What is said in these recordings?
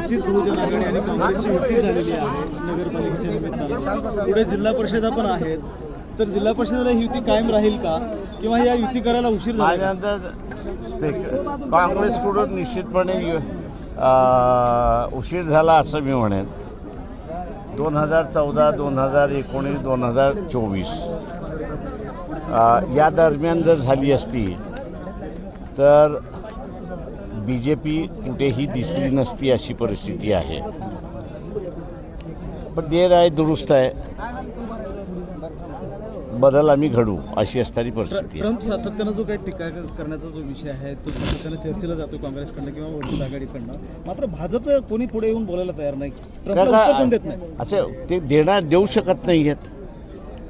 वंचित बहुजन आघाडी आणि काँग्रेसची युती झालेली आहे नगरपालिकेच्या निमित्तानं. पुढे जिल्हा परिषदा पण आहेत, तर जिल्हा परिषदेला ही युती कायम राहील का, किंवा या युती करायला उशीर झाला? काँग्रेसकडून निश्चितपणे उशीर झाला असं मी म्हणेन. 2014, 2019, 2024 या दरम्यान जर झाली असती तर BJP कुठेही दिसली नसती अशी परिस्थिती आहे. पण देर आहे दुरुस्त आहे, बदल आम्ही घडू अशी असणारी परिस्थिती आहे. ट्रम्प सातत्यानं जो काही टीका करण्याचा जो विषय आहे तो सातत्यानं चर्चेला जातो काँग्रेसकडनं किंवा वंचित आघाडीकडनं, मात्र भाजपचं कोणी पुढे येऊन बोलायला तयार नाही, ट्रम्पला उत्तर पण देत नाही. असं ते देऊ शकत नाही आहेत.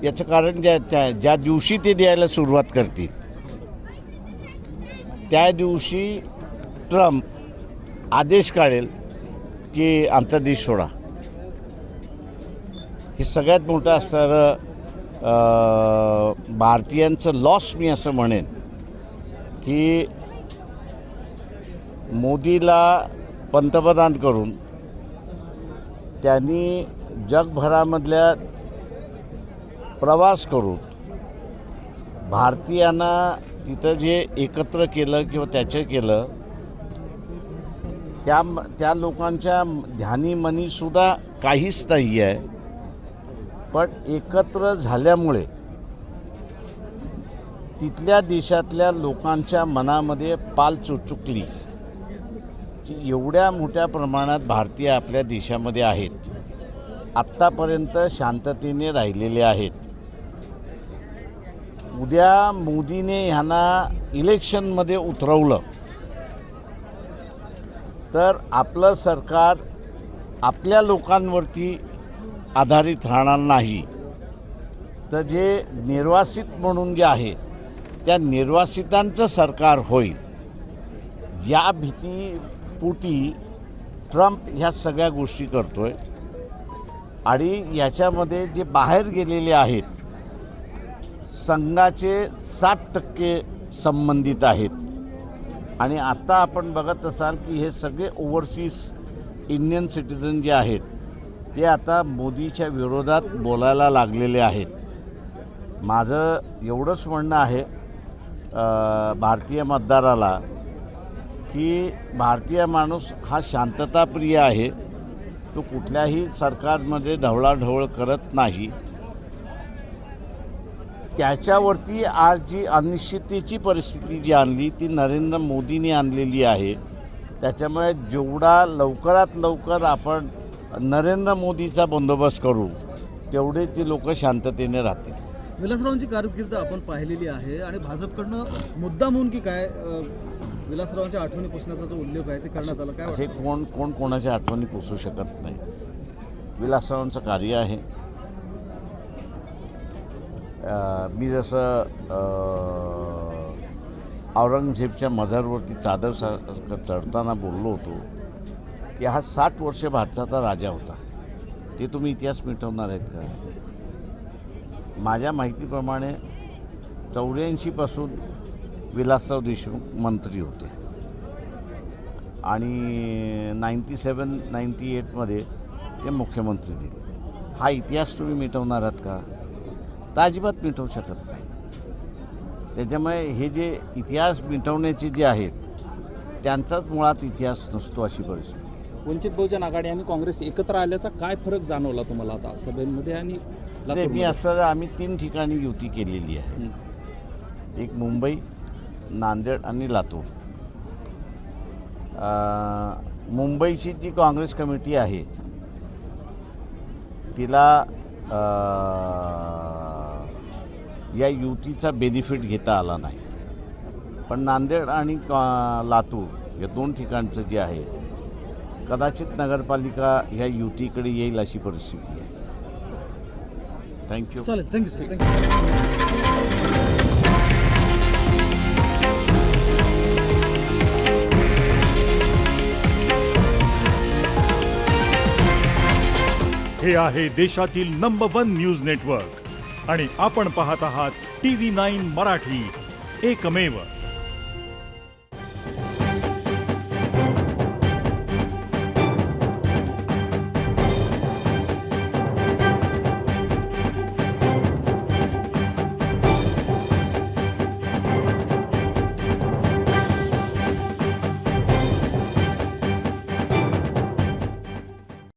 याचं कारण ज्या दिवशी ते द्यायला सुरुवात करतील त्या दिवशी ट्रम्प आदेश काढेल की आमचा देश सोडा. हे सगळ्यात मोठं असणारं भारतीयांचं लॉस मी असं म्हणेन की मोदीला पंतप्रधान करून त्यांनी जगभरामधल्या प्रवास करून भारतीयांना तिथं जे एकत्र केलं किंवा त्याचं केलं त्या लोकांच्या ध्यानीमनीसुद्धा काहीच नाही आहे. पण एकत्र झाल्यामुळे तिथल्या देशातल्या लोकांच्या मनामध्ये पाल चुचुकली की एवढ्या मोठ्या प्रमाणात भारतीय आपल्या देशामध्ये आहेत, आत्तापर्यंत शांततेने राहिलेले आहेत. उद्या मोदीने ह्यांना इलेक्शनमध्ये उतरवलं तर आपलं सरकार आपल्या लोकांवरती आधारित राहणार नाही, तर जे निर्वासित म्हणून जे आहे त्या निर्वासितांचं सरकार होईल. या भीतीपोटी ट्रम्प ह्या सगळ्या गोष्टी करतोय. आणि याच्यामध्ये जे बाहेर गेलेले आहेत संघाचे 60% संबंधित आहेत. आणि आता आपण बघत असाल की हे सगळे ओव्हरसीज इंडियन सिटिझन जे आहेत ते आता मोदीच्या विरोधात बोलायला लागलेले आहेत. माझं एवढंच म्हणणं आहे भारतीय मतदाराला की भारतीय माणूस हा शांतताप्रिय आहे. तो कुठल्याही सरकारमध्ये ढवळाढवळ करत नाही. त्याच्यावरती आज जी अनिश्चिततेची परिस्थिती जी आणली ती नरेंद्र मोदींनी आणलेली आहे. त्याच्यामुळे जेवढा लवकरात लवकर आपण नरेंद्र मोदीचा बंदोबस्त करू तेवढे ती लोक शांततेने राहतील. विलासरावांची कारकीर्द आपण पाहिलेली आहे आणि भाजपकडनं मुद्दा म्हणून की काय विलासरावांच्या आठवणी पुसण्याचा जो उल्लेख आहे ते करण्यात आला, काय असे कोण कोणाच्या आठवणी पुसू शकत नाही. विलासरावांचं कार्य आहे. मी जसं औरंगजेबच्या मझारवरती चादर चढताना बोललो होतो की हा 60 वर्षे भारताचा राजा होता, ते तुम्ही इतिहास मिटवणार आहेत का? माझ्या माहितीप्रमाणे 84पासून विलासराव देशमुख मंत्री होते आणि 97-98मध्ये ते मुख्यमंत्री दिले. हा इतिहास तुम्ही मिटवणार आहात का? तर अजिबात मिटवू शकत नाही. त्याच्यामुळे हे जे इतिहास मिटवण्याचे जे आहेत त्यांचाच मुळात इतिहास नसतो अशी परिस्थिती. वंचित बहुजन आघाडी आणि काँग्रेस एकत्र आल्याचा काय फरक जाणवला तुम्हाला आता सभेमध्ये आणि मी असं आम्ही 3 ठिकाणी युती केलेली आहे. एक मुंबई, नांदेड आणि लातूर. मुंबईची जी काँग्रेस कमिटी आहे तिला या युतीचा बेनिफिट घेता आला नाही. पण नांदेड आणि लातूर या 2 ठिकाणचं जे आहे कदाचित नगरपालिका ह्या युतीकडे येईल अशी परिस्थिती आहे. थँक्यू. चालेल, थँक्यू. हे आहे देशातील नंबर 1 न्यूज नेटवर्क आणि आपण पाहत आहात TV9 मराठी, एकमेव.